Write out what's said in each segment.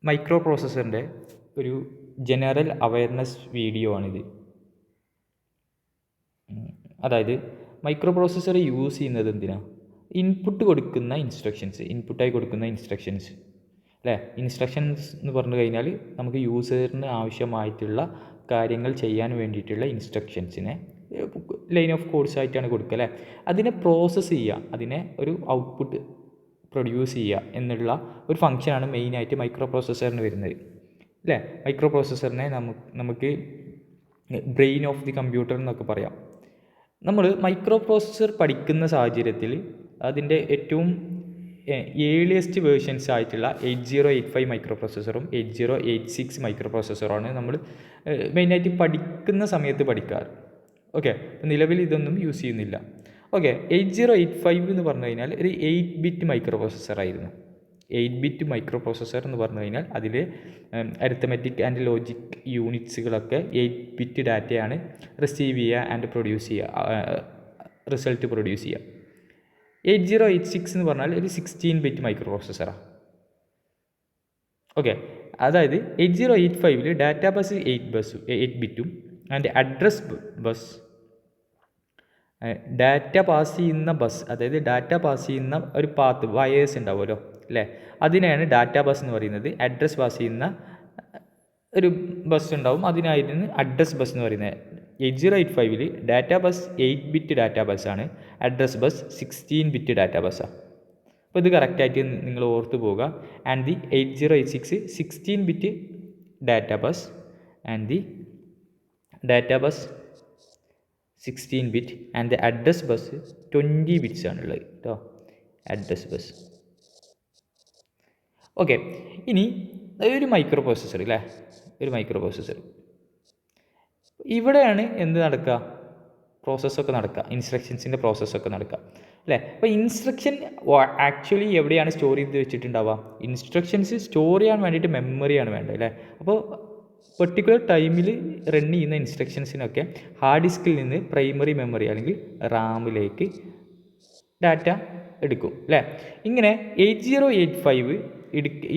Micro പ്രോസസ്സറിൻ്റെ ഒരു general awareness video ആണിത്. അതായത് മൈക്രോ പ്രോസസ്സർ യൂസ് ചെയ്യുന്നത് എന്തിനാണ്? ഇൻപുട്ടായി കൊടുക്കുന്ന ഇൻസ്ട്രക്ഷൻസ് അല്ലേ? ഇൻസ്ട്രക്ഷൻസ് എന്ന് പറഞ്ഞു കഴിഞ്ഞാൽ നമുക്ക് യൂസറിന് ആവശ്യമായിട്ടുള്ള കാര്യങ്ങൾ ചെയ്യാൻ വേണ്ടിയിട്ടുള്ള ഇൻസ്ട്രക്ഷൻസിനെ ലൈൻ ഓഫ് കോഡ്സ് ആയിട്ടാണ് കൊടുക്കുക അല്ലേ? അതിനെ പ്രോസസ്സ് ചെയ്യുക, അതിനെ ഒരു ഔട്ട്പുട്ട് പ്രൊഡ്യൂസ് ചെയ്യുക എന്നുള്ള ഒരു ഫംഗ്ഷനാണ് മെയിനായിട്ട് മൈക്രോ പ്രോസസ്സറിന് വരുന്നത് അല്ലേ? മൈക്രോ പ്രോസസ്സറിനെ നമുക്ക് ബ്രെയിൻ ഓഫ് ദി കമ്പ്യൂട്ടർ എന്നൊക്കെ പറയാം. നമ്മൾ മൈക്രോ പ്രോസസ്സർ പഠിക്കുന്ന സാഹചര്യത്തിൽ അതിൻ്റെ ഏറ്റവും ഏർലിയസ്റ്റ് വേർഷൻസ് ആയിട്ടുള്ള 8085 മൈക്രോ പ്രോസസ്സറും 8086 മൈക്രോ പ്രോസസ്സറുമാണ് നമ്മൾ മെയിനായിട്ട് പഠിക്കുന്ന സമയത്ത് പഠിക്കാറ്. ഓക്കെ, നിലവിൽ ഇതൊന്നും യൂസ് ചെയ്യുന്നില്ല. ഓക്കെ, 8085 എന്ന് പറഞ്ഞു കഴിഞ്ഞാൽ ഒരു 8-ബിറ്റ് മൈക്രോ പ്രോസസ്സറായിരുന്നു. 8-ബിറ്റ് മൈക്രോ പ്രോസസ്സർ എന്ന് പറഞ്ഞു കഴിഞ്ഞാൽ അതിൽ അരിത്തമെറ്റിക് ആൻഡ് ലോജിക് യൂണിറ്റ്സുകളൊക്കെ 8-ബിറ്റ് ഡാറ്റയാണ് റിസീവ് ചെയ്യുക ആൻഡ് പ്രൊഡ്യൂസ് ചെയ്യുക, റിസൾട്ട് പ്രൊഡ്യൂസ് ചെയ്യുക. 8086 എന്ന് പറഞ്ഞാൽ ഒരു 16-ബിറ്റ് മൈക്രോ പ്രോസസ്സറാണ്. ഓക്കെ, അതായത് 8085 ഡാറ്റാ ബസ് 8-ബിറ്റും and address bus data pass ചെയ്യുന്ന ബസ്, അതായത് ഡാറ്റ പാസ് ചെയ്യുന്ന ഒരു പാത്ത് വയേഴ്സ് ഉണ്ടാവുമല്ലോ അല്ലേ, അതിനെയാണ് ഡാറ്റാ ബസ് എന്ന് പറയുന്നത്. അഡ്രസ് പാസ് ചെയ്യുന്ന ഒരു ബസ് ഉണ്ടാവും, അതിനായിരുന്നു അഡ്രസ് ബസ് എന്ന് പറയുന്നത്. 8085 ഡാറ്റാ ബസ് 8-ബിറ്റ് ഡാറ്റാ ബസ്സാണ്, അഡ്രസ് ബസ് 16-ബിറ്റ് ഡാറ്റാ ബസ്സാണ്. അപ്പോൾ ഇത് കറക്റ്റായിട്ട് നിങ്ങൾ ഓർത്ത് പോവുക. And the 8086 16-ബിറ്റ് data bus and the data bus 16-ബിറ്റ് and the address bus 20 bits ആണുള്ളത് കേട്ടോ, അഡ്രസ് ബസ്. ഓക്കെ, ഇനി ഒരു മൈക്രോ പ്രോസസ്സർ അല്ലേ, ഒരു മൈക്രോ പ്രോസസ്സർ ഇവിടെയാണ് എന്ത് നടക്കുക, പ്രോസസ്സൊക്കെ നടക്കുക, ഇൻസ്ട്രക്ഷൻസിൻ്റെ പ്രോസസ്സൊക്കെ നടക്കുക അല്ലേ. അപ്പോൾ ഇൻസ്ട്രക്ഷൻ ആക്ച്വലി എവിടെയാണ് സ്റ്റോർ ചെയ്ത് വെച്ചിട്ടുണ്ടാവുക? ഇൻസ്ട്രക്ഷൻസ് സ്റ്റോർ ചെയ്യാൻ വേണ്ടിയിട്ട് മെമ്മറിയാണ് വേണ്ടത് അല്ലേ. അപ്പോൾ പെർട്ടിക്കുലർ ടൈമിൽ റൺ ചെയ്യുന്ന ഇൻസ്ട്രക്ഷൻസിനൊക്കെ ഹാർഡ് ഡിസ്കിൽ നിന്ന് പ്രൈമറി മെമ്മറി അല്ലെങ്കിൽ റാമിലേക്ക് ഡാറ്റ എടുക്കും അല്ലേ. ഇങ്ങനെ 8085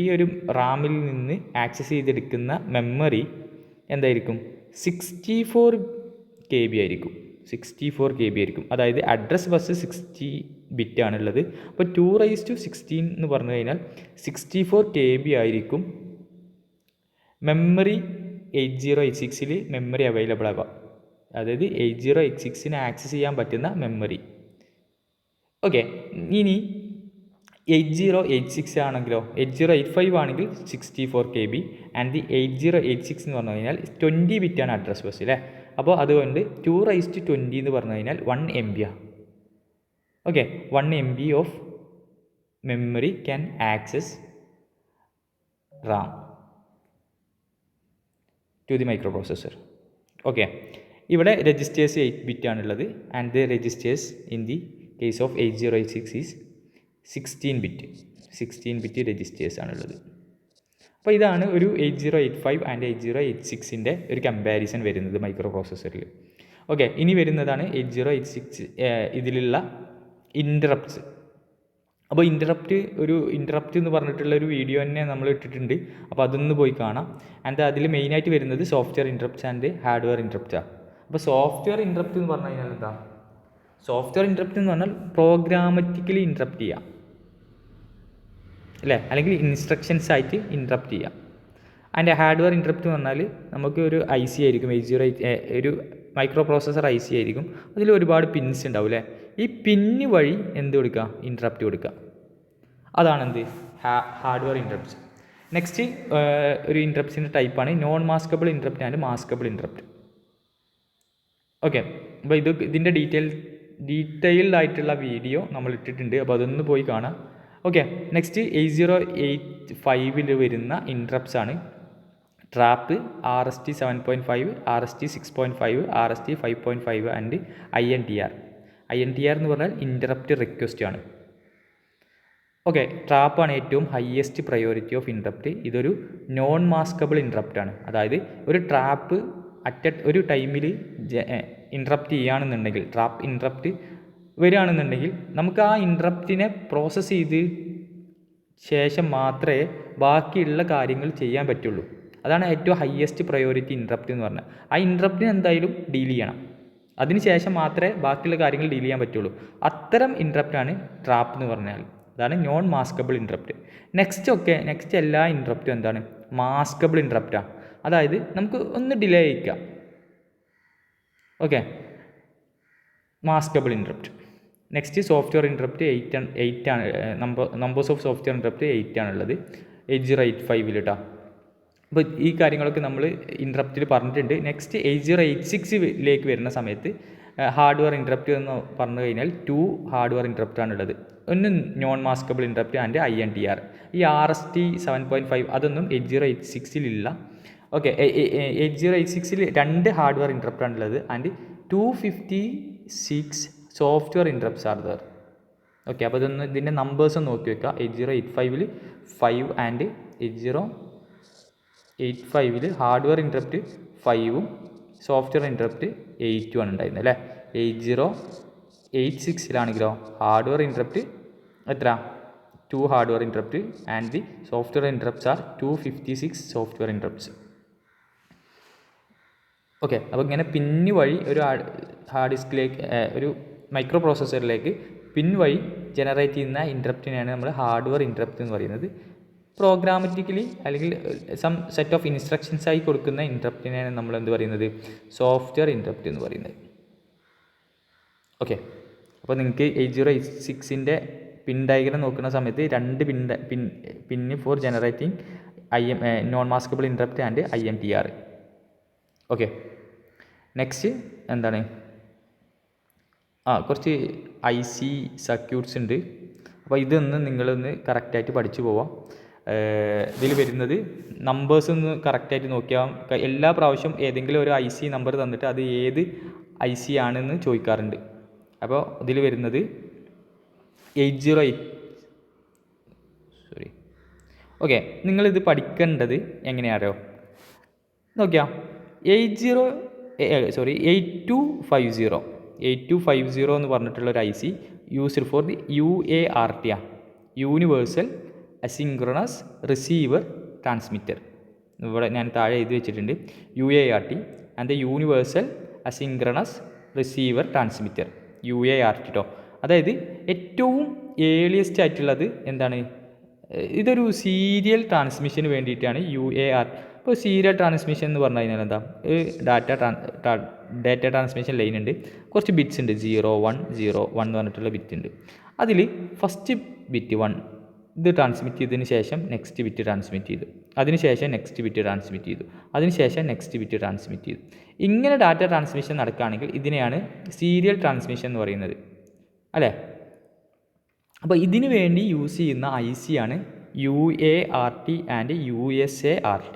ഈ ഒരു റാമിൽ നിന്ന് ആക്സസ് ചെയ്തെടുക്കുന്ന മെമ്മറി എന്തായിരിക്കും? 64 KB ആയിരിക്കും. 64 KB ആയിരിക്കും. അതായത് അഡ്രസ് ബസ് 60 ബിറ്റ് ആണുള്ളത്. അപ്പോൾ 2⁻16 എന്ന് പറഞ്ഞു കഴിഞ്ഞാൽ 64 KB ആയിരിക്കും മെമ്മറി 8086 മെമ്മറി അവൈലബിൾ ആവുക. അതായത് 8086 ആക്സസ് ചെയ്യാൻ പറ്റുന്ന മെമ്മറി. ഓക്കെ, ഇനി 8086 ആണെങ്കിലോ, 8085 ആണെങ്കിൽ 64 KB ആൻഡ് ദി 8086 എന്ന് പറഞ്ഞു കഴിഞ്ഞാൽ 20 ബിറ്റാണ് അഡ്രസ് ബസ് അല്ലേ. അപ്പോൾ അതുകൊണ്ട് 2⁻20 എന്ന് പറഞ്ഞു കഴിഞ്ഞാൽ 1 MB ആണ്. Okay, 1 MB of memory can access Ram to the micro processor. Okay, ഇവിടെ രജിസ്റ്റേഴ്സ് 8 ബിറ്റ് ആണുള്ളത് and the registers in the case of 8086 is 16 bit registers ആണുള്ളത്. അപ്പോൾ ഇതാണ് ഒരു 8085 ആൻഡ് 8086ൻ്റെ ഒരു കമ്പാരിസൺ വരുന്നത് മൈക്രോ പ്രോസസ്സറിൽ. ഓക്കെ, ഇനി വരുന്നതാണ് 8086 ഇതിലുള്ള ഇൻറ്ററപ്റ്റ്സ്. അപ്പോൾ ഇൻറ്ററപ്റ്റ് എന്ന് പറഞ്ഞിട്ടുള്ള ഒരു വീഡിയോ തന്നെ നമ്മൾ ഇട്ടിട്ടുണ്ട്, അപ്പോൾ അതൊന്ന് പോയി കാണാം. ആൻഡ് അതിൽ മെയിനായിട്ട് വരുന്നത് സോഫ്റ്റ്വെയർ ഇൻറ്ററപ്റ്റ്സ് ആൻഡ് ഹാർഡ്വെയർ ഇൻറ്ററപ്റ്റാണ്. അപ്പോൾ സോഫ്റ്റ്വെയർ ഇൻറ്ററപ്റ്റ് എന്ന് പറഞ്ഞു കഴിഞ്ഞാൽ എന്താ? സോഫ്റ്റ്വെയർ ഇൻറ്ററപ്റ്റ് എന്ന് പറഞ്ഞാൽ പ്രോഗ്രാമറ്റിക്കലി ഇൻറ്ററപ്റ്റ് ചെയ്യാം അല്ലേ, അല്ലെങ്കിൽ ഇൻസ്ട്രക്ഷൻസ് ആയിട്ട് ഇൻറ്ററപ്റ്റ് ചെയ്യാം. അതിൻ്റെ ഹാർഡ്വെയർ ഇൻറ്ററപ്റ്റ് എന്ന് പറഞ്ഞാൽ നമുക്ക് ഒരു IC ആയിരിക്കും, 80 ഒരു മൈക്രോ പ്രോസസ്സർ IC ആയിരിക്കും, അതിൽ ഒരുപാട് പിൻസ് ഉണ്ടാവും അല്ലേ. ഈ പിന്ന് വഴി എന്ത് കൊടുക്കുക? ഇൻറ്ററപ്റ്റ് കൊടുക്കുക. അതാണെന്ത്? ഹാർഡ്വെയർ ഇൻറ്ററപ്റ്റ്സ്. നെക്സ്റ്റ് ഒരു ഇൻറ്ററപ്റ്റ്സിൻ്റെ ടൈപ്പാണ് non maskable interrupt and maskable interrupt. Okay, അപ്പോൾ ഇതിൻ്റെ ഡീറ്റെയിൽഡ് ആയിട്ടുള്ള വീഡിയോ നമ്മൾ ഇട്ടിട്ടുണ്ട്, അപ്പോൾ അതൊന്ന് പോയി കാണാം. ഓക്കെ, നെക്സ്റ്റ് 8085 വരുന്ന ഇൻറ്ററപ്റ്റ്സ് ആണ് trap, RST 7.5, RST 6.5, RST 5.5 and INTR. INTR എന്ന് പറഞ്ഞാൽ ഇൻറ്ററപ്റ്റ് റിക്വസ്റ്റ് ആണ്. ഓക്കെ, ട്രാപ്പാണ് ഏറ്റവും ഹയസ്റ്റ് പ്രയോറിറ്റി ഓഫ് ഇൻറ്ററപ്റ്റ്. ഇതൊരു നോൺ മാസ്കബിൾ ഇൻറ്ററപ്റ്റ് ആണ്. അതായത് ഒരു ട്രാപ്പ് ഒരു ടൈമിൽ ഇൻറ്ററപ്റ്റ് ചെയ്യുകയാണെന്നുണ്ടെങ്കിൽ, ട്രാപ്പ് ഇൻറ്ററപ്റ്റ് വരികയാണെന്നുണ്ടെങ്കിൽ നമുക്ക് ആ ഇൻറ്ററപ്റ്റിനെ പ്രോസസ്സ് ശേഷം മാത്രമേ ബാക്കിയുള്ള കാര്യങ്ങൾ ചെയ്യാൻ പറ്റുള്ളൂ. അതാണ് ഏറ്റവും ഹയസ്റ്റ് പ്രയോറിറ്റി ഇൻട്രപ്റ്റ് എന്ന് പറഞ്ഞാൽ. ആ ഇൻട്രപ്റ്റിന് എന്തായാലും ഡീൽ ചെയ്യണം. അതിന് ശേഷം മാത്രമേ ബാക്കിയുള്ള കാര്യങ്ങൾ ഡീൽ ചെയ്യാൻ പറ്റുള്ളൂ. അത്തരം ഇൻട്രപ്റ്റാണ് ട്രാപ്പ് എന്ന് പറഞ്ഞാൽ. അതാണ് നോൺ മാസ്കബിൾ ഇൻട്രപ്റ്റ്. നെക്സ്റ്റ് എല്ലാ ഇൻട്രപ്റ്റും എന്താണ്? മാസ്കബിൾ ഇൻട്രപ്റ്റാണ്. അതായത് നമുക്ക് ഒന്ന് ഡിലേ ചെയ്യിക്കാം. Okay, maskable interrupt. Next software interrupt 8 ആണ്. നമ്പേഴ്സ് ഓഫ് സോഫ്റ്റ്വെയർ ഇൻട്രപ്റ്റ് 8 ആണുള്ളത് 8085 കേട്ടോ. അപ്പോൾ ഈ കാര്യങ്ങളൊക്കെ നമ്മൾ ഇൻട്രപ്റ്റിൽ പറഞ്ഞിട്ടുണ്ട്. നെക്സ്റ്റ് 8086 വരുന്ന സമയത്ത് ഹാർഡ്വെയർ ഇൻട്രപ്റ്റ് എന്ന് പറഞ്ഞു കഴിഞ്ഞാൽ 2 ഹാർഡ്വെയർ ഇൻട്രപ്റ്റ് ആണുള്ളത്. ഒന്ന് non maskable interrupt and INTR. ഈ RST 7.5 അതൊന്നും 8086 ഓക്കെ. 8086 2 ഹാർഡ്വെയർ ഇൻട്രപ്റ്റ് ആണുള്ളത് and 256 software interrupts are there. Okay, അപ്പോൾ ഇതൊന്ന് ഇതിൻ്റെ നമ്പേഴ്സ് ഒന്ന് നോക്കി വെക്കുക. 8085 5 ആൻഡ് 8085 ഹാർഡ്വെയർ ഇൻട്രപ്റ്റ് 5ഉം സോഫ്റ്റ്വെയർ ഇൻട്രപ്റ്റ് 8ഉം ആണ് ഉണ്ടായിരുന്നത് അല്ലേ. 8086 ഹാർഡ്വെയർ ഇൻട്രപ്റ്റ് എത്ര? 2 hardware interrupt and the software interrupts are 256 software interrupts. Okay, അപ്പോൾ ഇങ്ങനെ പിന്ന് വഴി ഒരു ഹാർഡ് ഡിസ്കിലേക്ക് ഒരു മൈക്രോ പ്രോസസ്സറിലേക്ക് പിൻ വഴി ജനറേറ്റ് ചെയ്യുന്ന ഇൻട്രപ്റ്റിനെയാണ് നമ്മൾ ഹാർഡ്വെയർ ഇൻട്രപ്റ്റ് എന്ന് പറയുന്നത്. പ്രോഗ്രാമറ്റിക്കലി അല്ലെങ്കിൽ സം സെറ്റ് ഓഫ് ഇൻസ്ട്രക്ഷൻസ് ആയി കൊടുക്കുന്ന ഇൻട്രപ്റ്റിനെയാണ് നമ്മൾ എന്ത് പറയുന്നത്? സോഫ്റ്റ്വെയർ ഇൻട്രപ്റ്റ് എന്ന് പറയുന്നത്. ഓക്കെ, അപ്പോൾ നിങ്ങൾക്ക് 8086 പിൻ ഡയഗ്രം നോക്കുന്ന സമയത്ത് 2 pin for generating non maskable interrupt and INTR. Okay, next എന്താണ്? കുറച്ച് IC സർക്യൂട്ട്സ് ഉണ്ട്. അപ്പോൾ ഇതൊന്ന് നിങ്ങളൊന്ന് കറക്റ്റായിട്ട് പഠിച്ചു പോവാം. ഇതിൽ വരുന്നത് നമ്പേഴ്സ് ഒന്ന് കറക്റ്റായിട്ട് നോക്കിയാൽ എല്ലാ പ്രാവശ്യം ഏതെങ്കിലും ഒരു IC നമ്പർ തന്നിട്ട് അത് ഏത് IC ആണെന്ന് ചോദിക്കാറുണ്ട്. അപ്പോൾ ഇതിൽ വരുന്നത് 808 ഓക്കെ, നിങ്ങളിത് പഠിക്കേണ്ടത് എങ്ങനെയാണോ നോക്കിയാൽ 8250 എന്ന് പറഞ്ഞിട്ടുള്ളൊരു IC used for the UART ആണ്. Universal asynchronous receiver transmitter. ഇവിടെ ഞാൻ താഴെ എഴുതി വെച്ചിട്ടുണ്ട് UART and the universal asynchronous receiver transmitter UART കേട്ടോ. അതായത് ഏറ്റവും ഏർലിയസ്റ്റ് ആയിട്ടുള്ളത് എന്താണ്? ഇതൊരു സീരിയൽ ട്രാൻസ്മിഷന് വേണ്ടിയിട്ടാണ് UART. ഇപ്പോൾ സീരിയൽ ട്രാൻസ്മിഷൻ എന്ന് പറഞ്ഞു കഴിഞ്ഞാൽ എന്താ? ഡാറ്റ ട്രാൻസ്മിഷൻ ലൈൻ ഉണ്ട്, കുറച്ച് ബിറ്റ്സ് ഉണ്ട്, 0 1 0 1 എന്ന് പറഞ്ഞിട്ടുള്ള ബിറ്റ് ഉണ്ട്. അതിൽ ഫസ്റ്റ് ബിറ്റ് 1 ഇത് ട്രാൻസ്മിറ്റ് ചെയ്തതിന് ശേഷം നെക്സ്റ്റ് ബിറ്റ് ട്രാൻസ്മിറ്റ് ചെയ്തു, അതിനുശേഷം നെക്സ്റ്റ് ബിറ്റ് ട്രാൻസ്മിറ്റ് ചെയ്തു, അതിനുശേഷം നെക്സ്റ്റ് ബിറ്റ് ട്രാൻസ്മിറ്റ് ചെയ്തു. ഇങ്ങനെ ഡാറ്റ ട്രാൻസ്മിഷൻ നടക്കുകയാണെങ്കിൽ ഇതിനെയാണ് സീരിയൽ ട്രാൻസ്മിഷൻ എന്ന് പറയുന്നത് അല്ലേ. അപ്പോൾ ഇതിനു വേണ്ടി യൂസ് ചെയ്യുന്ന IC ആണ് UART ആൻഡ് USART.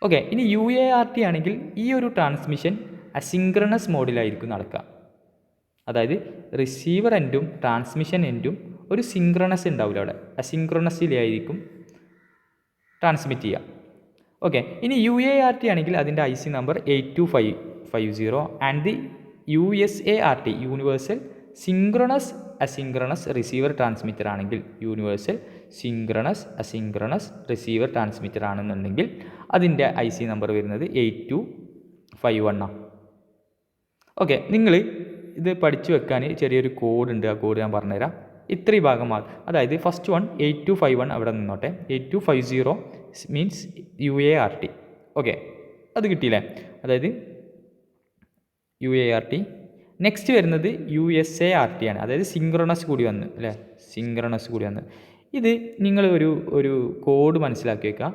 ഓക്കെ, ഇനി UART ആണെങ്കിൽ ഈ ഒരു ട്രാൻസ്മിഷൻ അസിൻക്രണസ് മോഡിലായിരിക്കും നടക്കുക. അതായത് റിസീവർ എൻഡും ട്രാൻസ്മിഷൻ എൻഡും ഒരു സിൻക്രണസ് ഉണ്ടാവില്ല, അവിടെ അസിൻക്രണസിലായിരിക്കും ട്രാൻസ്മിറ്റ് ചെയ്യുക. ഓക്കെ, ഇനി UART ആണെങ്കിൽ അതിൻ്റെ IC number 82550 and the USART universal synchronous asynchronous receiver transmitter ആണെങ്കിൽ, universal synchronous asynchronous receiver transmitter ആണെന്നുണ്ടെങ്കിൽ അതിൻ്റെ IC നമ്പർ വരുന്നത് 8251 ആണ്. ഓക്കെ, നിങ്ങൾ ഇത് പഠിച്ചു വെക്കാൻ ചെറിയൊരു കോഡ് ഉണ്ട്, ആ കോഡ് ഞാൻ പറഞ്ഞുതരാം. ഇത്രയും ഭാഗം അതായത് ഫസ്റ്റ് 8251 അവിടെ നിന്നോട്ടെ. 8250 മീൻസ് UART. ഓക്കെ, അത് കിട്ടിയില്ലേ? അതായത് UART. നെക്സ്റ്റ് വരുന്നത് USART ആണ്, അതായത് സിൻക്രണസ് കൂടി വന്ന് അല്ലേ, സിൻക്രണസ് കൂടി വന്ന്. ഇത് നിങ്ങൾ ഒരു കോഡ് മനസ്സിലാക്കി വെക്കുക,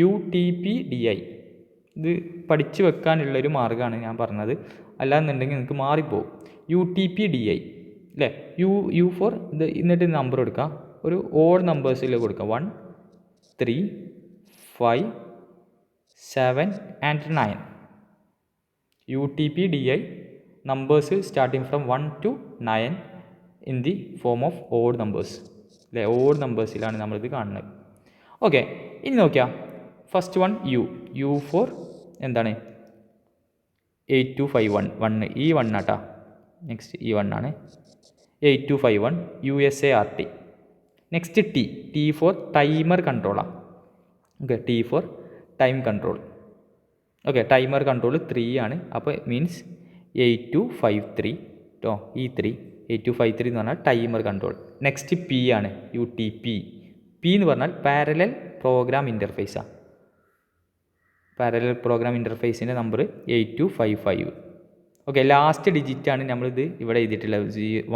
UTPDI. ഇത് പഠിച്ചു വെക്കാനുള്ളൊരു മാർഗ്ഗമാണ് ഞാൻ പറഞ്ഞത്, അല്ലാന്നുണ്ടെങ്കിൽ നിങ്ങൾക്ക് മാറിപ്പോവും. UTPDI അല്ലേ, U ഫോർ ഇത്. എന്നിട്ട് നമ്പർ കൊടുക്കുക, ഒരു ഓഡ് നമ്പേഴ്സിൽ കൊടുക്കുക, 1 3 5 7 and 9. UTPDI numbers starting from 1 to 9 in the form of odd numbers അല്ലേ, ഓഡ് നമ്പേഴ്സിലാണ് നമ്മളിത് കാണുന്നത്. ഓക്കെ, ഇനി നോക്കിയാൽ ഫസ്റ്റ് വൺ U ഫോർ എന്താണ്? 8251 1 ഈ 1 ആട്ടാ. നെക്സ്റ്റ് E1 ആണ്. 8251 USART. Next T for timer കൺട്രോളാണ്. Okay, T for time control. Okay, timer control 3 ആണ്. അപ്പോൾ മീൻസ് 8253 കേട്ടോ. E3 8253 എന്ന് പറഞ്ഞാൽ ടൈമർ കൺട്രോൾ. നെക്സ്റ്റ് പി ആണ്, UTP. പി എന്ന് പറഞ്ഞാൽ പാരലൽ പ്രോഗ്രാം ഇൻ്റർഫേസാണ്. പാരലൽ പ്രോഗ്രാം ഇൻ്റർഫേസിൻ്റെ നമ്പർ 8255. ഓക്കെ, ലാസ്റ്റ് ഡിജിറ്റാണ് നമ്മളിത് ഇവിടെ എഴുതിയിട്ടുള്ളത്.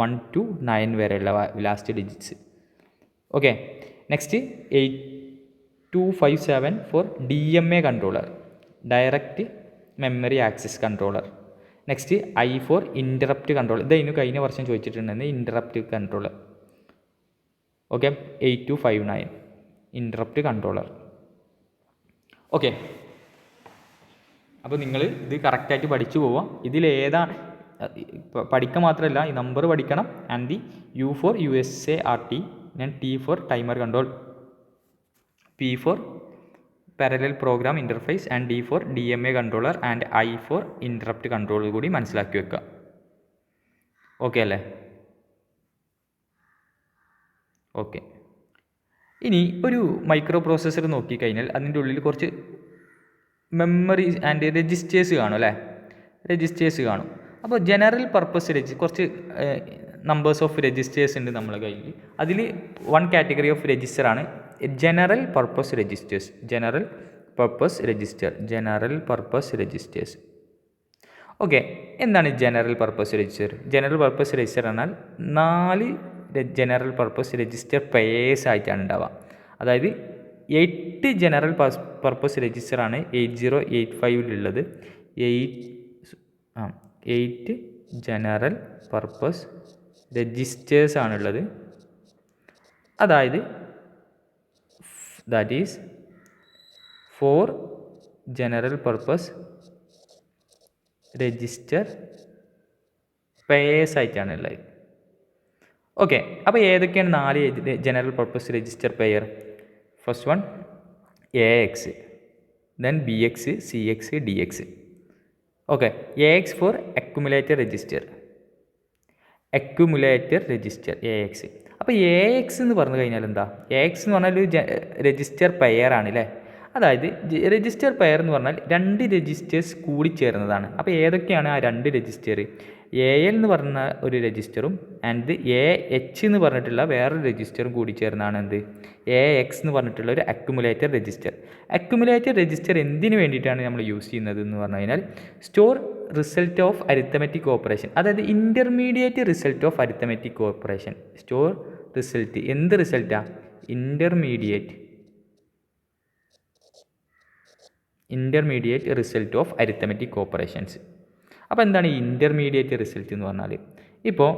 1 to 9 വരെയുള്ള last digits. Okay, next 8257 for DMA controller, direct memory access controller. Next I for interrupt control. ഇതായിരുന്നു കഴിഞ്ഞ വർഷം ചോദിച്ചിട്ടുണ്ടെന്ന്, interrupt controller. Okay, 8259 interrupt controller. Okay, അപ്പോൾ നിങ്ങൾ ഇത് കറക്റ്റായിട്ട് പഠിച്ചു പോവാം. ഇതിലേതാണ് പഠിക്കുക മാത്രമല്ല, ഈ നമ്പർ പഠിക്കണം. And the U for USART, T for timer control, P for parallel program interface, and D for DMA controller, and I for interrupt control കൂടി മനസ്സിലാക്കി വെക്കുക. ഓക്കെ അല്ലേ? ഓക്കെ, ഇനി ഒരു മൈക്രോ പ്രോസസ്സർ നോക്കിക്കഴിഞ്ഞാൽ അതിൻ്റെ ഉള്ളിൽ കുറച്ച് മെമ്മറി ആൻഡ് രജിസ്റ്റേഴ്സ് കാണും അല്ലേ? രജിസ്റ്റേഴ്സ് കാണും. അപ്പോൾ ജനറൽ പർപ്പസ് കുറച്ച് നമ്പേഴ്സ് ഓഫ് രജിസ്റ്റേഴ്സ് ഉണ്ട് നമ്മളെ കയ്യിൽ. അതിൽ വൺ കാറ്റഗറി ഓഫ് രജിസ്റ്ററാണ് general purpose registers. General purpose registers. Okay, എന്താണ് general purpose register? General purpose register എന്നാൽ 4 ജനറൽ പർപ്പസ് രജിസ്റ്റർ പെയേഴ്സ് ആയിട്ടാണ് ഉണ്ടാവുക. അതായത് 8 ജനറൽ പർപ്പസ് രജിസ്റ്ററാണ് 8085-ലുള്ളത്. 8 ജനറൽ പർപ്പസ് രജിസ്റ്റേഴ്സ് ആണുള്ളത്. അതായത് that is 4 general purpose register pairs ആയിട്ടാണ് ഉള്ളത്. ഓക്കെ, അപ്പോൾ ഏതൊക്കെയാണ് 4 general purpose register pair? First one AX, then BX, CX, DX. Okay, AX for accumulator register. AX. അപ്പോൾ AX എന്ന് പറഞ്ഞു കഴിഞ്ഞാൽ എന്താ? AX എന്ന് പറഞ്ഞാൽ ഒരു രജിസ്റ്റർ പെയർ ആണ് അല്ലേ? അതായത് രജിസ്റ്റർ പെയർ എന്ന് പറഞ്ഞാൽ 2 രജിസ്റ്റേഴ്സ് കൂടി ചേർന്നതാണ്. അപ്പോൾ ഏതൊക്കെയാണ് ആ 2 രജിസ്റ്റർ? AL എന്ന് പറഞ്ഞ ഒരു രജിസ്റ്ററും ആൻഡ് AH എന്ന് പറഞ്ഞിട്ടുള്ള വേറൊരു രജിസ്റ്ററും കൂടി ചേർന്നാണ് എന്ത്? AX എന്ന് പറഞ്ഞിട്ടുള്ള ഒരു അക്യുമുലേറ്റർ രജിസ്റ്റർ. അക്യുമുലേറ്റർ രജിസ്റ്റർ എന്തിനു വേണ്ടിയിട്ടാണ് നമ്മൾ യൂസ് ചെയ്യുന്നത് എന്ന് പറഞ്ഞു കഴിഞ്ഞാൽ store result of arithmetic operation, അതായത് intermediate result of arithmetic operation. Store result, എന്ത് റിസൾട്ടാണ്? Intermediate result of arithmetic operations. അപ്പോൾ എന്താണ് ഈ ഇൻ്റർമീഡിയറ്റ് റിസൾട്ട് എന്ന് പറഞ്ഞാൽ? ഇപ്പോൾ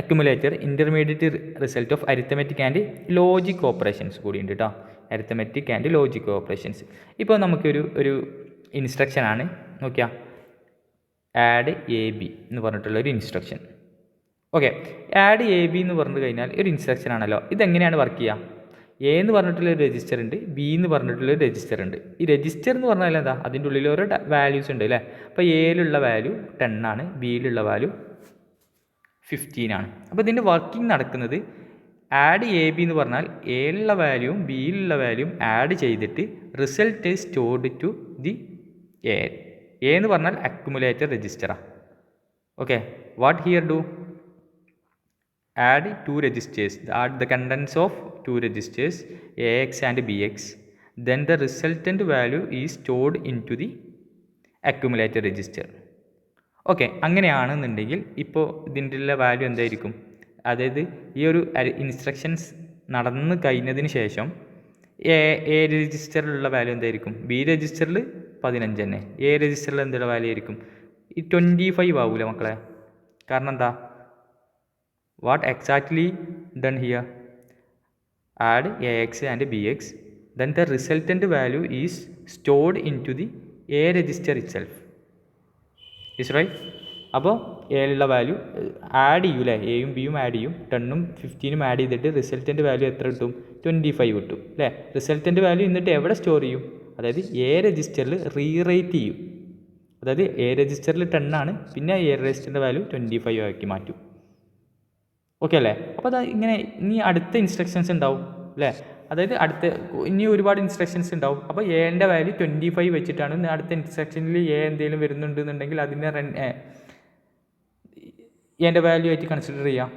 accumulator intermediate result of arithmetic and logic operations കൂടി ഉണ്ട് കേട്ടോ. Arithmetic and logic operations. ഇപ്പോൾ നമുക്കൊരു ഇൻസ്ട്രക്ഷനാണ് നോക്കിയാൽ ആഡ് AB എന്ന് പറഞ്ഞിട്ടുള്ളൊരു ഇൻസ്ട്രക്ഷൻ. ഓക്കെ, ആഡ് AB എന്ന് പറഞ്ഞു കഴിഞ്ഞാൽ ഒരു ഇൻസ്ട്രക്ഷൻ ആണല്ലോ. ഇതെങ്ങനെയാണ് വർക്ക് ചെയ്യുക? A എന്ന് പറഞ്ഞിട്ടുള്ളൊരു രജിസ്റ്റർ ഉണ്ട്, B എന്ന് പറഞ്ഞിട്ടുള്ളൊരു രജിസ്റ്റർ ഉണ്ട്. ഈ രജിസ്റ്റർ എന്ന് പറഞ്ഞാൽ എന്താ? അതിൻ്റെ ഉള്ളിൽ ഓരോ വാല്യൂസ് ഉണ്ട് അല്ലേ? അപ്പോൾ Aയിലുള്ള വാല്യൂ 10 ആണ്, Bയിലുള്ള വാല്യൂ 15 ആണ്. അപ്പോൾ ഇതിൻ്റെ വർക്കിംഗ് നടക്കുന്നത് ആഡ് AB എന്ന് പറഞ്ഞാൽ Aയിലുള്ള വാല്യൂവും Bയിലുള്ള വാല്യൂവും ആഡ് ചെയ്തിട്ട് result stored to the A. A എന്ന് പറഞ്ഞാൽ അക്യുമുലേറ്റർ രജിസ്റ്ററാണ്. Okay, what here do? Add 2 registers, add the contents of 2 registers AX and BX, then the resultant value is stored into the accumulator register. Okay, അങ്ങനെയാണെന്നുണ്ടെങ്കിൽ ഇപ്പോൾ ഇതിൻ്റെ value എന്തായിരിക്കും? അതായത് ഈ ഒരു ഇൻസ്ട്രക്ഷൻസ് നടന്നു കഴിഞ്ഞതിന് ശേഷം A രജിസ്റ്ററിലുള്ള വാല്യൂ എന്തായിരിക്കും? B രജിസ്റ്ററിൽ 15 തന്നെ. A രജിസ്റ്ററിൽ എന്തുള്ള വാല്യൂ ആയിരിക്കും? ഈ 25 ആവൂല മക്കളെ. കാരണം എന്താ? What exactly done here? Add AX and BX, then the resultant value is stored into the A register itself. Is right? അപ്പോൾ Aയിലുള്ള വാല്യൂ ആഡ് ചെയ്യൂലേ? Aയും Bയും ആഡ് ചെയ്യും, 10ഉം 15ഉം ആഡ് ചെയ്തിട്ട് റിസൾട്ടൻ്റ് വാല്യൂ എത്ര കിട്ടും? 25 കിട്ടും അല്ലേ? റിസൾട്ടൻ്റ് വാല്യൂ എന്നിട്ട് എവിടെ സ്റ്റോർ ചെയ്യും? അതായത് A രജിസ്റ്ററിൽ റീറൈറ്റ് ചെയ്യും. അതായത് എ രജിസ്റ്ററിൽ 10 ആണ്, പിന്നെ എ രജിസ്റ്ററിൻ്റെ വാല്യൂ 25 ആക്കി മാറ്റും. ഓക്കെ അല്ലേ? അപ്പോൾ അത് ഇങ്ങനെ ഇനി അടുത്ത ഇൻസ്ട്രക്ഷൻസ് ഉണ്ടാവും അല്ലേ? അതായത് ഇനി ഒരുപാട് ഇൻസ്ട്രക്ഷൻസ് ഉണ്ടാവും. അപ്പോൾ എൻ്റെ വാല്യൂ 25 വെച്ചിട്ടാണ് അടുത്ത ഇൻസ്ട്രക്ഷനിൽ എന്തെങ്കിലും വരുന്നുണ്ടെന്നുണ്ടെങ്കിൽ അതിനെ എൻ്റെ വാല്യൂ ആയിട്ട് കൺസിഡർ ചെയ്യാം.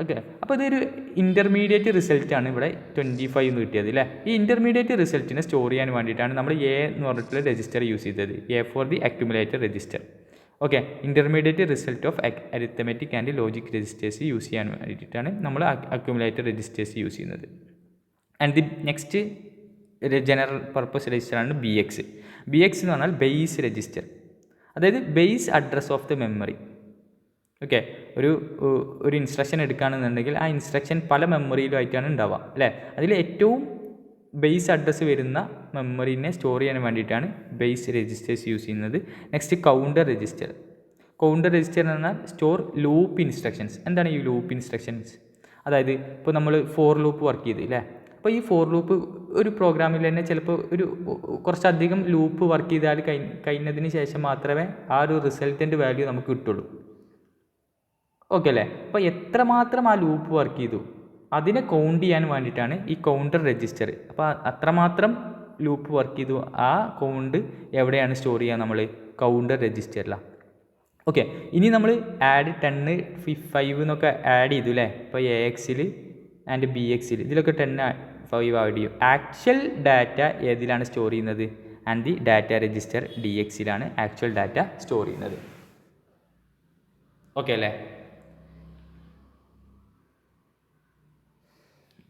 ഓക്കെ, അപ്പോൾ ഇതൊരു ഇൻ്റർമീഡിയറ്റ് റിസൾട്ടാണ് ഇവിടെ 25 എന്ന് കിട്ടിയത് അല്ലേ? ഈ ഇൻ്റർമീഡിയറ്റ് റിസൾട്ടിനെ സ്റ്റോർ ചെയ്യാൻ വേണ്ടിയിട്ടാണ് നമ്മൾ എ എന്ന് പറഞ്ഞിട്ടുള്ള രജിസ്റ്റർ യൂസ് ചെയ്തത്, A for the accumulator register. Okay, intermediate result of arithmetic and logic registers use ചെയ്യാൻ വേണ്ടിയിട്ടാണ് നമ്മൾ അക്യുമുലേറ്റർ രജിസ്റ്റേഴ്സ് യൂസ് ചെയ്യുന്നത്. And the next general purpose രജിസ്റ്ററാണ് BX. BX എന്ന് പറഞ്ഞാൽ ബേസ് രജിസ്റ്റർ, അതായത് base address of the memory. Okay, ഒരു instruction എടുക്കുകയാണെന്നുണ്ടെങ്കിൽ ആ ഇൻസ്ട്രക്ഷൻ പല മെമ്മറിയിലുമായിട്ടാണ് ഉണ്ടാവുക അല്ലേ? അതിൽ ഏറ്റവും ബേസ് അഡ്രസ്സ് വരുന്ന മെമ്മറീനെ സ്റ്റോർ ചെയ്യാൻ വേണ്ടിയിട്ടാണ് ബേസ് രജിസ്റ്റേഴ്സ് യൂസ് ചെയ്യുന്നത്. Next counter register. Counter register എന്ന് പറഞ്ഞാൽ സ്റ്റോർ ലൂപ്പ് ഇൻസ്ട്രക്ഷൻസ്. എന്താണ് ഈ ലൂപ്പ് ഇൻസ്ട്രക്ഷൻസ്? അതായത് ഇപ്പോൾ നമ്മൾ ഫോർ ലൂപ്പ് വർക്ക് ചെയ്ത് അല്ലേ? അപ്പോൾ ഈ ഫോർ ലൂപ്പ് ഒരു പ്രോഗ്രാമിൽ തന്നെ ചിലപ്പോൾ കുറച്ചധികം ലൂപ്പ് വർക്ക് ചെയ്താൽ കഴിഞ്ഞതിന് ശേഷം മാത്രമേ ആ ഒരു റിസൾട്ടൻ്റ് വാല്യൂ നമുക്ക് കിട്ടുള്ളൂ. ഓക്കെ അല്ലേ? അപ്പോൾ എത്രമാത്രം ആ ലൂപ്പ് വർക്ക് ചെയ്തു അതിനെ കൗണ്ട് ചെയ്യാൻ വേണ്ടിയിട്ടാണ് ഈ കൗണ്ടർ രജിസ്റ്റർ. അപ്പോൾ അത്രമാത്രം ലൂപ്പ് വർക്ക് ചെയ്തു ആ കൗണ്ട് എവിടെയാണ് സ്റ്റോർ ചെയ്യുക? നമ്മൾ കൗണ്ടർ രജിസ്റ്ററിലാണ്. ഓക്കെ, ഇനി നമ്മൾ ആഡ് 10 5 എന്നൊക്കെ ആഡ് ചെയ്തു അല്ലേ? ഇപ്പോൾ AXൽ ആൻഡ് BXൽ ഇതിലൊക്കെ 10 5 ആഡ് ചെയ്യും. ആക്ച്വൽ ഡാറ്റ ഏതിലാണ് സ്റ്റോർ ചെയ്യുന്നത്? ആൻഡ് ദി ഡാറ്റ രജിസ്റ്റർ DXലാണ് ആക്ച്വൽ ഡാറ്റ സ്റ്റോർ ചെയ്യുന്നത്. ഓക്കെ അല്ലേ?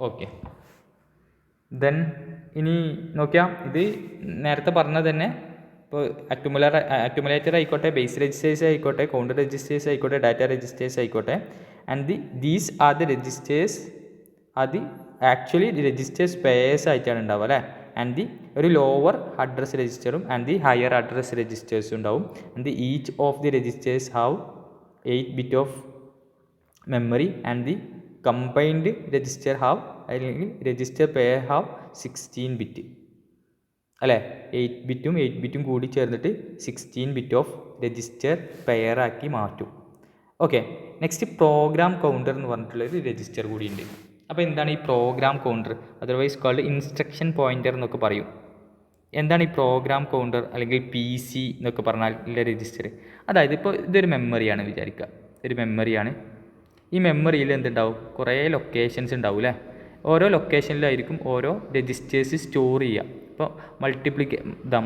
ഓക്കെ, ദെൻ ഇനി നോക്കിയാൽ ഇത് നേരത്തെ പറഞ്ഞത് തന്നെ. ഇപ്പോൾ അക്യുമുലേറ്റർ ആയിക്കോട്ടെ, ബേസ് രജിസ്റ്റേഴ്സ് ആയിക്കോട്ടെ, കൗണ്ടർ രജിസ്റ്റേഴ്സ് ആയിക്കോട്ടെ, ഡാറ്റ രജിസ്റ്റേഴ്സ് ആയിക്കോട്ടെ, and these are the registers actually registers pairs ആയിട്ടാണ് ഉണ്ടാവുക അല്ലേ? ആൻഡ് ഒരു ലോവർ അഡ്രസ് രജിസ്റ്ററും ആൻഡ് ദി ഹയർ അഡ്രസ് രജിസ്റ്റേഴ്സും ഉണ്ടാവും. And each of the registers have 8 bit of memory and the combined register have, അല്ലെങ്കിൽ register pair have 16 bit അല്ലേ? 8 ബിറ്റും കൂടി ചേർന്നിട്ട് 16 bit ഓഫ് രജിസ്റ്റർ പെയറാക്കി മാറ്റും. ഓക്കെ, നെക്സ്റ്റ് പ്രോഗ്രാം കൗണ്ടർ എന്ന് പറഞ്ഞിട്ടുള്ളൊരു രജിസ്റ്റർ കൂടിയുണ്ട്. അപ്പോൾ എന്താണ് ഈ program counter? Otherwise called instruction pointer എന്നൊക്കെ പറയും. എന്താണ് ഈ പ്രോഗ്രാം കൗണ്ടർ അല്ലെങ്കിൽ PC എന്നൊക്കെ പറഞ്ഞാൽ രജിസ്റ്റർ? അതായത് ഇപ്പോൾ ഇതൊരു മെമ്മറിയാണ് വിചാരിക്കുക, ഒരു മെമ്മറിയാണ്. ഈ മെമ്മറിയിൽ എന്തുണ്ടാവും? കുറേ ലൊക്കേഷൻസ് ഉണ്ടാവും അല്ലേ? ഓരോ ലൊക്കേഷനിലായിരിക്കും ഓരോ രജിസ്റ്റേഴ്സ് സ്റ്റോർ ചെയ്യുക. ഇപ്പോൾ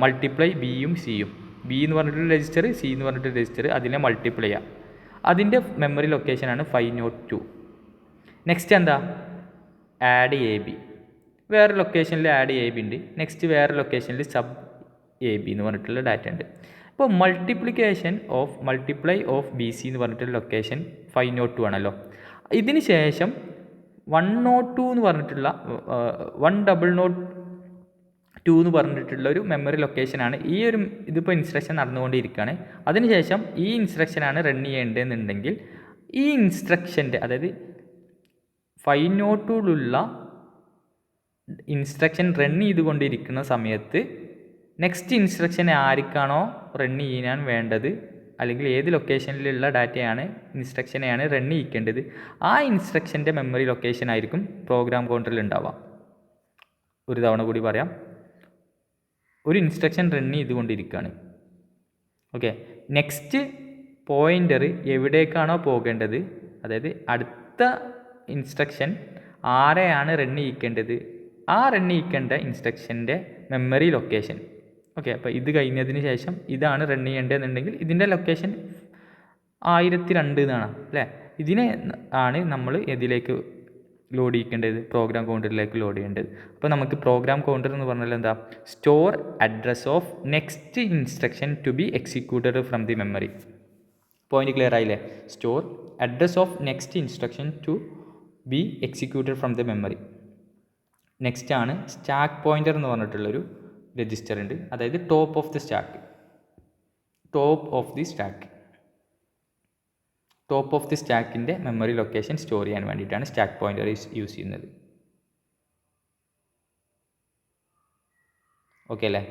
മൾട്ടിപ്ലൈ Bയും Cയും, B എന്ന് പറഞ്ഞിട്ടുള്ള രജിസ്റ്റർ, C എന്ന് പറഞ്ഞിട്ടുള്ള രജിസ്റ്റർ, അതിനെ മൾട്ടിപ്ലൈ ചെയ്യുക. അതിൻ്റെ മെമ്മറി ലൊക്കേഷനാണ് 502. നെക്സ്റ്റ് എന്താ? Add AB. വേറെ ലൊക്കേഷനിൽ ആഡ് AB ഉണ്ട്. നെക്സ്റ്റ് വേറെ ലൊക്കേഷനിൽ സബ് AB എന്ന് പറഞ്ഞിട്ടുള്ള ഡാറ്റ ഉണ്ട്. ഇപ്പോൾ മൾട്ടിപ്ലൈ ഓഫ് BC എന്ന് പറഞ്ഞിട്ടുള്ള ലൊക്കേഷൻ 502 ആണല്ലോ. ഇതിന് ശേഷം 102 എന്ന് പറഞ്ഞിട്ടുള്ള 1002 എന്ന് പറഞ്ഞിട്ടുള്ള ഒരു മെമ്മറി ലൊക്കേഷനാണ് ഇതിപ്പോൾ ഇൻസ്ട്രക്ഷൻ നടന്നുകൊണ്ടിരിക്കുകയാണ്. അതിനുശേഷം ഈ ഇൻസ്ട്രക്ഷനാണ് റൺ ചെയ്യേണ്ടതെന്നുണ്ടെങ്കിൽ ഈ ഇൻസ്ട്രക്ഷൻ്റെ, അതായത് 502ലുള്ള ഇൻസ്ട്രക്ഷൻ റൺ ചെയ്തുകൊണ്ടിരിക്കുന്ന സമയത്ത് നെക്സ്റ്റ് ഇൻസ്ട്രക്ഷൻ ആർക്കാണോ റൺ ചെയ്യാൻ വേണ്ടത്, അല്ലെങ്കിൽ ഏത് ലൊക്കേഷനിലുള്ള ഇൻസ്ട്രക്ഷനെയാണ് റൺ ചെയ്യിക്കേണ്ടത്, ആ ഇൻസ്ട്രക്ഷൻ്റെ മെമ്മറി ലൊക്കേഷൻ ആയിരിക്കും പ്രോഗ്രാം കൗണ്ടറിൽ ഉണ്ടാവുക. ഒരു തവണ കൂടി പറയാം, ഒരു ഇൻസ്ട്രക്ഷൻ റൺ ചെയ്തുകൊണ്ടിരിക്കുകയാണ്. ഓക്കെ, നെക്സ്റ്റ് പോയിൻ്റർ എവിടേക്കാണോ പോകേണ്ടത്, അതായത് അടുത്ത ഇൻസ്ട്രക്ഷൻ ആരെയാണ് റൺ ചെയ്യിക്കേണ്ടത്, ആ റൺ ചെയ്യിക്കേണ്ട ഇൻസ്ട്രക്ഷൻ്റെ മെമ്മറി ലൊക്കേഷൻ. ഓക്കെ, അപ്പോൾ ഇത് കഴിഞ്ഞതിന് ശേഷം ഇതാണ് റൺ ചെയ്യേണ്ടതെന്നുണ്ടെങ്കിൽ ഇതിൻ്റെ ലൊക്കേഷൻ 1002 എന്നാണ് അല്ലേ? ഇതിനെ ആണ് നമ്മൾ ഇതിലേക്ക് ലോഡ് ചെയ്യേണ്ടത്, പ്രോഗ്രാം കൗണ്ടറിലേക്ക് ലോഡ് ചെയ്യേണ്ടത്. അപ്പോൾ നമുക്ക് പ്രോഗ്രാം കൗണ്ടർ എന്ന് പറഞ്ഞാൽ എന്താ? Store address of next instruction to be executed from the memory. Point clear ആയില്ലേ? Store address of next instruction to be executed from the memory. Next ആണ് സ്റ്റാക്ക് പോയിൻ്റർ എന്ന് പറഞ്ഞിട്ടുള്ളൊരു രജിസ്റ്റർ ഉണ്ട്, അതായത് top of the stack. Top of the സ്റ്റാക്കിൻ്റെ memory location store ചെയ്യാൻ വേണ്ടിയിട്ടാണ് stack pointer use ചെയ്യുന്നത്. ഓക്കെ അല്ലേ?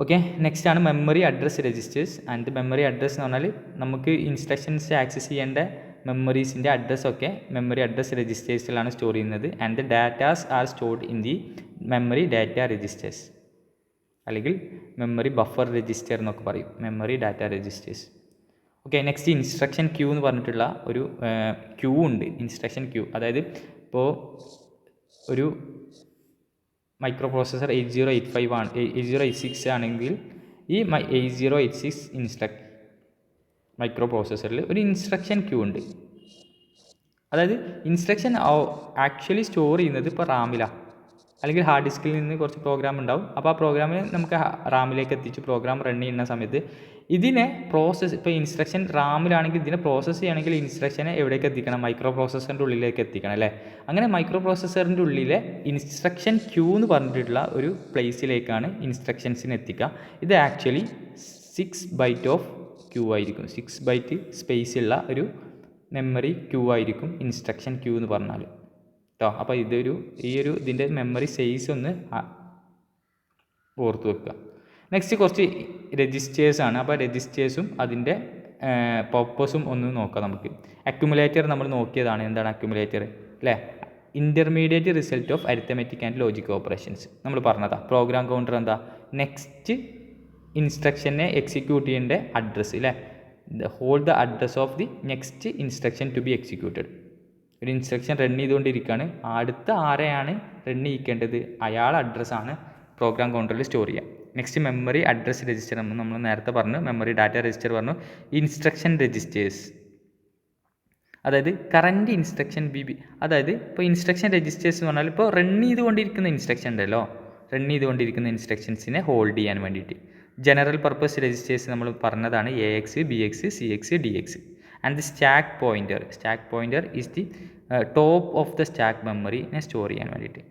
ഓക്കെ, നെക്സ്റ്റ് ആണ് memory address registers. And memory address എന്ന് പറഞ്ഞാൽ നമുക്ക് ഇൻസ്ട്രക്ഷൻസ് ആക്സസ് ചെയ്യേണ്ട മെമ്മറീസിൻ്റെ അഡ്രസ്സൊക്കെ മെമ്മറി അഡ്രസ് രജിസ്റ്റേഴ്സിലാണ് സ്റ്റോർ ചെയ്യുന്നത്. And the datas are stored in the memory data registers, അല്ലെങ്കിൽ മെമ്മറി ബഫർ രജിസ്റ്റർ എന്നൊക്കെ പറയും, memory data registers. Okay, next instruction queue എന്ന് പറഞ്ഞിട്ടുള്ള ഒരു ക്യൂ ഉണ്ട്, ഇൻസ്ട്രക്ഷൻ ക്യൂ. അതായത് ഇപ്പോൾ ഒരു മൈക്രോ പ്രോസസ്സർ 8085 ആണ്, 8086 ആണെങ്കിൽ ഈ 8086 മൈക്രോ പ്രോസസ്സറിൽ ഒരു ഇൻസ്ട്രക്ഷൻ ക്യൂ ഉണ്ട്. അതായത് ഇൻസ്ട്രക്ഷൻ ആക്ച്വലി സ്റ്റോർ ചെയ്യുന്നത് ഇപ്പോൾ റാമിലാണ്, അല്ലെങ്കിൽ ഹാർഡ് ഡിസ്കിൽ നിന്ന് കുറച്ച് പ്രോഗ്രാം ഉണ്ടാവും. അപ്പോൾ ആ പ്രോഗ്രാമിനെ നമുക്ക് റാമിലേക്ക് എത്തിച്ച് പ്രോഗ്രാം റൺ ചെയ്യുന്ന സമയത്ത് ഇതിനെ പ്രോസസ്സ്, ഇപ്പോൾ ഇൻസ്ട്രക്ഷൻ റാമിലാണെങ്കിൽ ഇതിനെ പ്രോസസ്സ് ചെയ്യണമെങ്കിൽ ഇൻസ്ട്രക്ഷനെ എവിടേക്ക് എത്തിക്കണം? മൈക്രോ പ്രോസസ്സറിൻ്റെ ഉള്ളിലേക്ക് എത്തിക്കണം അല്ലേ? അങ്ങനെ മൈക്രോ പ്രോസസ്സറിൻ്റെ ഉള്ളിലെ ഇൻസ്ട്രക്ഷൻ ക്യൂ എന്ന് പറഞ്ഞിട്ടുള്ള ഒരു പ്ലേസിലേക്കാണ് ഇൻസ്ട്രക്ഷൻസിനെ എത്തിക്കുക. ഇത് ആക്ച്വലി 6 ബൈറ്റ് ഓഫ് ക്യൂ ആയിരിക്കും, 6 ബൈറ്റ് സ്പേസ് ഉള്ള ഒരു മെമ്മറി ക്യൂ ആയിരിക്കും ഇൻസ്ട്രക്ഷൻ ക്യൂ എന്ന് പറഞ്ഞാൽ കേട്ടോ. അപ്പോൾ ഇതിൻ്റെ മെമ്മറി സൈസ് ഒന്ന് ഓർത്ത് വെക്കുക. നെക്സ്റ്റ് കുറച്ച് രജിസ്റ്റേഴ്സാണ്. അപ്പോൾ രജിസ്റ്റേഴ്സും അതിൻ്റെ പർപ്പസും ഒന്ന് നോക്കാം നമുക്ക്. അക്യുമുലേറ്റർ നമ്മൾ നോക്കിയതാണ്. എന്താണ് അക്യുമുലേറ്റർ അല്ലേ? Intermediate result of arithmetic and logic operations നമ്മൾ പറഞ്ഞതാണ്. പ്രോഗ്രാം കൗണ്ടർ എന്താ? നെക്സ്റ്റ് ഇൻസ്ട്രക്ഷനെ എക്സിക്യൂട്ട് ചെയ്യേണ്ട അഡ്രസ്സ് അല്ലേ? Hold the address of the next instruction to be executed. ഒരു ഇൻസ്ട്രക്ഷൻ റൺ ചെയ്തുകൊണ്ടിരിക്കുകയാണ്, അടുത്ത ആരെയാണ് റൺ ചെയ്യിക്കേണ്ടത് അയാളുടെ അഡ്രസ്സാണ് പ്രോഗ്രാം കൗണ്ടറിൽ സ്റ്റോർ ചെയ്യുക. നെക്സ്റ്റ് മെമ്മറി അഡ്രസ് രജിസ്റ്റർ നമ്മൾ നേരത്തെ പറഞ്ഞു, മെമ്മറി ഡാറ്റ രജിസ്റ്റർ പറഞ്ഞു. ഇൻസ്ട്രക്ഷൻ രജിസ്റ്റേഴ്സ്, അതായത് കറൻറ്റ് ഇൻസ്ട്രക്ഷൻ അതായത് ഇപ്പോൾ ഇൻസ്ട്രക്ഷൻ രജിസ്റ്റേഴ്സ് എന്ന് പറഞ്ഞാൽ ഇപ്പോൾ റൺ ചെയ്തുകൊണ്ടിരിക്കുന്ന ഇൻസ്ട്രക്ഷൻ ഉണ്ടല്ലോ, റൺ ചെയ്തുകൊണ്ടിരിക്കുന്ന ഇൻസ്ട്രക്ഷൻസിനെ ഹോൾഡ് ചെയ്യാൻ വേണ്ടിയിട്ട്. ജനറൽ പർപ്പസ് രജിസ്റ്റേഴ്സ് നമ്മൾ പറഞ്ഞതാണ്, AX, BX, CX, DX. And the stack pointer is the top of the stack മെമ്മറിനെ സ്റ്റോർ ചെയ്യാൻ വേണ്ടിയിട്ട്.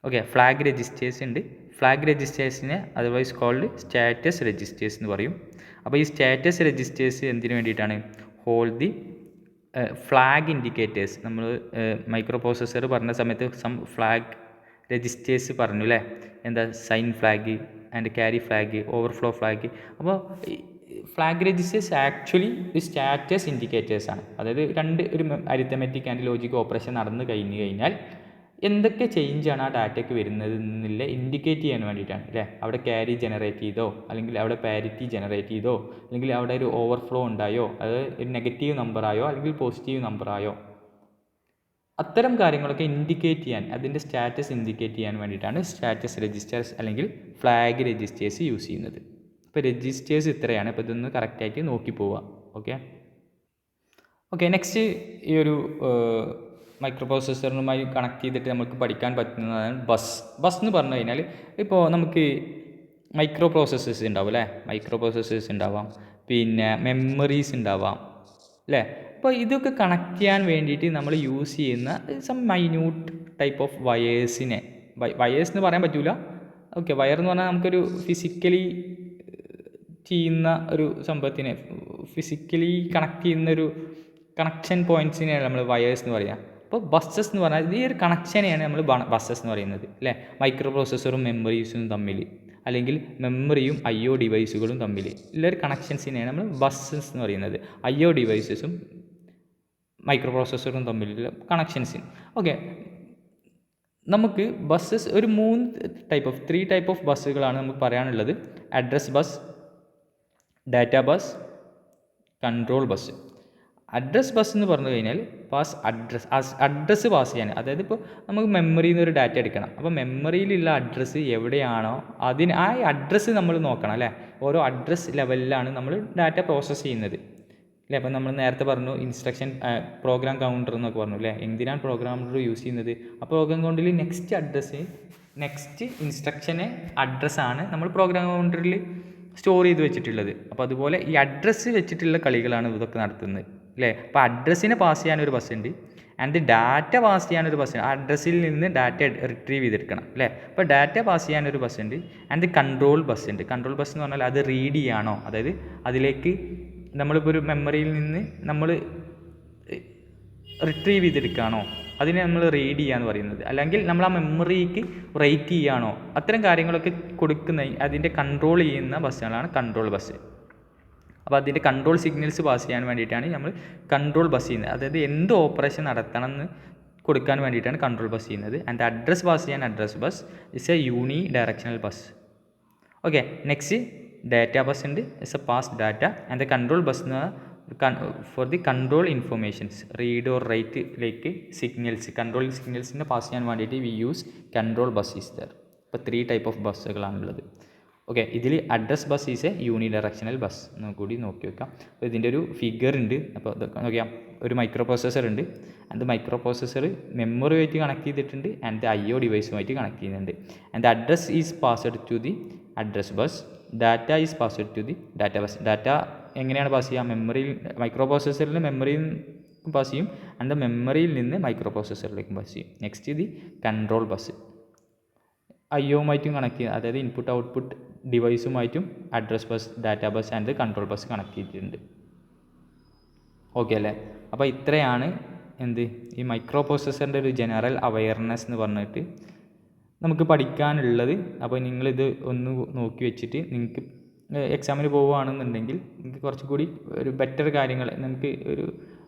ഓക്കെ, ഫ്ലാഗ് രജിസ്റ്റേഴ്സ് ഉണ്ട്. ഫ്ലാഗ് രജിസ്റ്റേഴ്സിനെ അതർവൈസ് കോൾഡ് സ്റ്റാറ്റസ് രജിസ്റ്റേഴ്സ് എന്ന് പറയും. അപ്പോൾ ഈ സ്റ്റാറ്റസ് രജിസ്റ്റേഴ്സ് എന്തിനു വേണ്ടിയിട്ടാണ്? Hold the flag indicators. നമ്മൾ മൈക്രോ പ്രോസസ്സർ പറഞ്ഞ സമയത്ത് സം ഫ്ലാഗ് രജിസ്റ്റേഴ്സ് പറഞ്ഞു അല്ലേ? എന്താ? Sign flag and carry flag, overflow flag. അപ്പോൾ ഫ്ലാഗ് രജിസ്റ്റേഴ്സ് ആക്ച്വലി സ്റ്റാറ്റസ് ഇൻഡിക്കേറ്റേഴ്സാണ്. അതായത് ഒരു അരിത്തമെറ്റിക് ആൻഡ് ലോജിക് ഓപ്പറേഷൻ നടന്നു കഴിഞ്ഞാൽ എന്തൊക്കെ ചേഞ്ചാണ് ആ ഡാറ്റയ്ക്ക് വരുന്നത് എന്നില്ല ഇൻഡിക്കേറ്റ് ചെയ്യാൻ വേണ്ടിയിട്ടാണ് അല്ലേ? അവിടെ ക്യാരി ജനറേറ്റ് ചെയ്തോ, അല്ലെങ്കിൽ അവിടെ പാരിറ്റി ജനറേറ്റ് ചെയ്തോ, അല്ലെങ്കിൽ അവിടെ ഒരു ഓവർഫ്ലോ ഉണ്ടായോ, അത് ഒരു നെഗറ്റീവ് നമ്പറായോ അല്ലെങ്കിൽ പോസിറ്റീവ് നമ്പറായോ, അത്തരം കാര്യങ്ങളൊക്കെ ഇൻഡിക്കേറ്റ് ചെയ്യാൻ, അതിൻ്റെ സ്റ്റാറ്റസ് ഇൻഡിക്കേറ്റ് ചെയ്യാൻ വേണ്ടിയിട്ടാണ് സ്റ്റാറ്റസ് രജിസ്റ്റേഴ്സ് അല്ലെങ്കിൽ ഫ്ലാഗ് രജിസ്റ്റേഴ്സ് യൂസ് ചെയ്യുന്നത്. ഇപ്പോൾ രജിസ്റ്റേഴ്സ് ഇത്രയാണ്. അപ്പോൾ ഇതൊന്ന് കറക്റ്റായിട്ട് നോക്കി പോവുക. ഓക്കെ, നെക്സ്റ്റ് ഈ ഒരു മൈക്രോ പ്രോസസ്സറിനുമായി കണക്ട് ചെയ്തിട്ട് നമുക്ക് പഠിക്കാൻ പറ്റുന്നതാണ് ബസ് എന്ന് പറഞ്ഞു കഴിഞ്ഞാൽ ഇപ്പോൾ നമുക്ക് മൈക്രോ പ്രോസസ്സേഴ്സ് ഉണ്ടാവും അല്ലേ? മൈക്രോ പ്രോസസ്സേഴ്സ് ഉണ്ടാവാം, പിന്നെ മെമ്മറീസ് ഉണ്ടാവാം അല്ലേ? അപ്പോൾ ഇതൊക്കെ കണക്ട് ചെയ്യാൻ വേണ്ടിയിട്ട് നമ്മൾ യൂസ് ചെയ്യുന്ന some minute type of wires എന്ന് പറയാൻ പറ്റില്ല. ഓക്കെ, വയർ എന്ന് പറഞ്ഞാൽ നമുക്കൊരു ഫിസിക്കലി ചെയ്യുന്ന ഒരു സംഭവത്തിനെ, ഫിസിക്കലി കണക്ട് ചെയ്യുന്നൊരു കണക്ഷൻ പോയിൻറ്റ്സിനെയാണ് നമ്മൾ വയേഴ്സ് എന്ന് പറയുക. അപ്പോൾ ബസ്സസ് എന്ന് പറഞ്ഞാൽ ഈ ഒരു കണക്ഷനെയാണ് നമ്മൾ ബസ്സസ് എന്ന് പറയുന്നത് അല്ലേ? മൈക്രോ പ്രോസസ്സറും മെമ്മറീസും തമ്മിൽ, അല്ലെങ്കിൽ മെമ്മറിയും IO ഡിവൈസുകളും തമ്മിൽ ഉള്ളൊരു കണക്ഷൻസിനെയാണ് നമ്മൾ ബസ്സസ് എന്ന് പറയുന്നത്. IO ഡിവൈസസും മൈക്രോ പ്രോസസ്സറും തമ്മിലുള്ള കണക്ഷൻസിന്. ഓക്കെ, നമുക്ക് ബസ്സസ് ഒരു 3 ടൈപ്പ് ഓഫ് ബസ്സുകളാണ് നമുക്ക് പറയാനുള്ളത്. Address bus, data bus, control bus. Address bus എന്ന് പറഞ്ഞു കഴിഞ്ഞാൽ അഡ്രസ്സ് പാസ് ചെയ്യാൻ, അതായത് ഇപ്പോൾ നമുക്ക് മെമ്മറിയിൽ നിന്ന് ഒരു ഡാറ്റ എടുക്കണം. അപ്പോൾ മെമ്മറിയിലുള്ള അഡ്രസ്സ് എവിടെയാണോ ആ അഡ്രസ്സ് നമ്മൾ നോക്കണം അല്ലേ? ഓരോ അഡ്രസ് ലെവലിലാണ് നമ്മൾ ഡാറ്റ പ്രോസസ്സ് ചെയ്യുന്നത് അല്ലേ? അപ്പോൾ നമ്മൾ നേരത്തെ പറഞ്ഞു ഇൻസ്ട്രക്ഷൻ പ്രോഗ്രാം കൗണ്ടർ എന്നൊക്കെ പറഞ്ഞു അല്ലേ? എന്തിനാണ് പ്രോഗ്രാം കൗണ്ടർ യൂസ് ചെയ്യുന്നത്? ആ പ്രോഗ്രാം കൗണ്ടറിൽ നെക്സ്റ്റ് ഇൻസ്ട്രക്ഷനെ അഡ്രസ്സാണ് നമ്മൾ പ്രോഗ്രാം കൗണ്ടറിൽ സ്റ്റോർ ചെയ്ത് വെച്ചിട്ടുള്ളത്. അപ്പോൾ അതുപോലെ ഈ അഡ്രസ്സ് വെച്ചിട്ടുള്ള കളികളാണ് ഇതൊക്കെ നടത്തുന്നത് അല്ലേ? അപ്പോൾ അഡ്രസ്സിനെ പാസ് ചെയ്യാനൊരു ബസ് ഉണ്ട്, ആൻഡ് ഡാറ്റ പാസ് ചെയ്യാനൊരു ബസ് ഉണ്ട്. ആ അഡ്രസ്സിൽ നിന്ന് ഡാറ്റ റിട്രീവ് ചെയ്തെടുക്കണം അല്ലേ? അപ്പോൾ ഡാറ്റ പാസ് ചെയ്യാനൊരു ബസ് ഉണ്ട്, ആൻഡ് കൺട്രോൾ ബസ് ഉണ്ട്. കൺട്രോൾ ബസ് എന്ന് പറഞ്ഞാൽ അത് റീഡ് ചെയ്യാണോ, അതായത് അതിലേക്ക് നമ്മളിപ്പോൾ ഒരു മെമ്മറിയിൽ നിന്ന് നമ്മൾ റിട്രീവ് ചെയ്തെടുക്കുകയാണോ, അതിനെ നമ്മൾ റീഡ് ചെയ്യുക എന്ന് പറയുന്നത്. അല്ലെങ്കിൽ നമ്മൾ ആ മെമ്മറിക്ക് റൈറ്റ് ചെയ്യുകയാണോ, അത്തരം കാര്യങ്ങളൊക്കെ കൊടുക്കുന്ന അതിൻ്റെ കൺട്രോൾ ചെയ്യുന്ന ബസ്സുകളാണ് കൺട്രോൾ ബസ്. അപ്പോൾ അതിൻ്റെ കൺട്രോൾ സിഗ്നൽസ് പാസ് ചെയ്യാൻ വേണ്ടിയിട്ടാണ് നമ്മൾ കൺട്രോൾ ബസ് ചെയ്യുന്നത്. അതായത് എന്ത് ഓപ്പറേഷൻ നടത്തണം എന്ന് കൊടുക്കാൻ വേണ്ടിയിട്ടാണ് കൺട്രോൾ ബസ് ചെയ്യുന്നത്. ആൻഡ് അഡ്രസ് പാസ് ചെയ്യാൻ address bus is a unidirectional bus. Okay, next data bus ഉണ്ട്, is a pass data. And the control bus for the control informations read or റൈറ്റിലേക്ക് signals, control സിഗ്നൽസിനെ pass ചെയ്യാൻ വേണ്ടിയിട്ട് we use control bus is there. ഇപ്പോൾ 3 type of ബസ്സുകളാണുള്ളത്. Okay, ഇതിൽ address bus is a unidirectional bus എന്ന് കൂടി നോക്കി വെക്കാം. അപ്പോൾ ഇതിൻ്റെ ഒരു ഫിഗർ ഉണ്ട്. അപ്പോൾ ഇതൊക്കെ നോക്കിയാൽ ഒരു മൈക്രോ പ്രോസസ്സർ ഉണ്ട്. ആൻഡ് മൈക്രോ പ്രോസസ്സർ മെമ്മറിയുമായിട്ട് കണക്ട് ചെയ്തിട്ടുണ്ട് ആൻഡ് IO ഡിവൈസുമായിട്ട് കണക്ട് ചെയ്യുന്നുണ്ട്. And the address is passed to the address bus, data is passed to the data bus. Data എങ്ങനെയാണ് പാസ് ചെയ്യുക? മെമ്മറിയിൽ, മൈക്രോ പ്രോസസ്സറിൽ മെമ്മറിയിൽ പാസ് ചെയ്യും ആൻഡ് ദ മെമ്മറിയിൽ നിന്ന് മൈക്രോ പ്രോസസ്സറിലേക്കും പാസ് ചെയ്യും. നെക്സ്റ്റ് ദി കൺട്രോൾ ബസ് IOയുമായിട്ടും കണക്ട് ചെയ്യുക, അതായത് ഇൻപുട്ട് ഔട്ട്പുട്ട് ഡിവൈസുമായിട്ടും address bus, data bus and control bus connect ചെയ്തിട്ടുണ്ട്. ഓക്കെ അല്ലേ? അപ്പോൾ ഇത്രയാണ് ഈ മൈക്രോ പ്രോസസ്സറിൻ്റെ ഒരു ജനറൽ അവയർനെസ് എന്ന് പറഞ്ഞിട്ട് നമുക്ക് പഠിക്കാനുള്ളത്. അപ്പോൾ നിങ്ങളിത് ഒന്ന് നോക്കി വെച്ചിട്ട് നിങ്ങൾക്ക് എക്സാമിന് പോവുകയാണെന്നുണ്ടെങ്കിൽ നിങ്ങൾക്ക് കുറച്ചുകൂടി ഒരു ബെറ്റർ കാര്യങ്ങൾ, നമുക്ക് ഒരു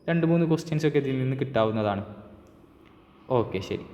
2-3 ക്വസ്റ്റ്യൻസൊക്കെ ഇതിൽ നിന്ന് കിട്ടാവുന്നതാണ്. ഓക്കെ, ശരി.